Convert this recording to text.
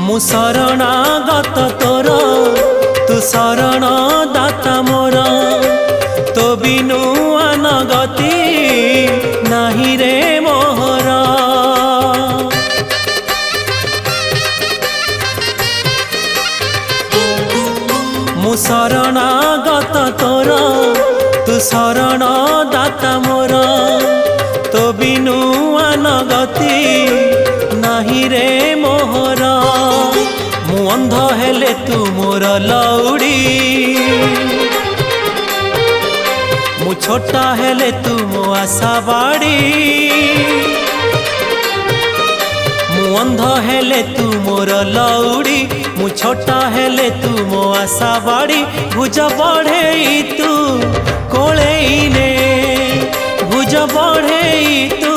मु शरणागत तोर तू शरण दाता मोर तो बिनु अनगति नाही रे मोहर। मु शरणागत तोर तू शरण दाता मोर तो बिनु अनगति नाही रे मोहर। मु अंध हेले तू मोर लौड़ी मु छोटा हेले तू मो आशा बाड़ी। मु अंध हेले तू मोर लौड़ी मु छोटा हेले तू मो आशा बाड़ी। भुज बढ़े तू कोले ने भुज बढ़े तू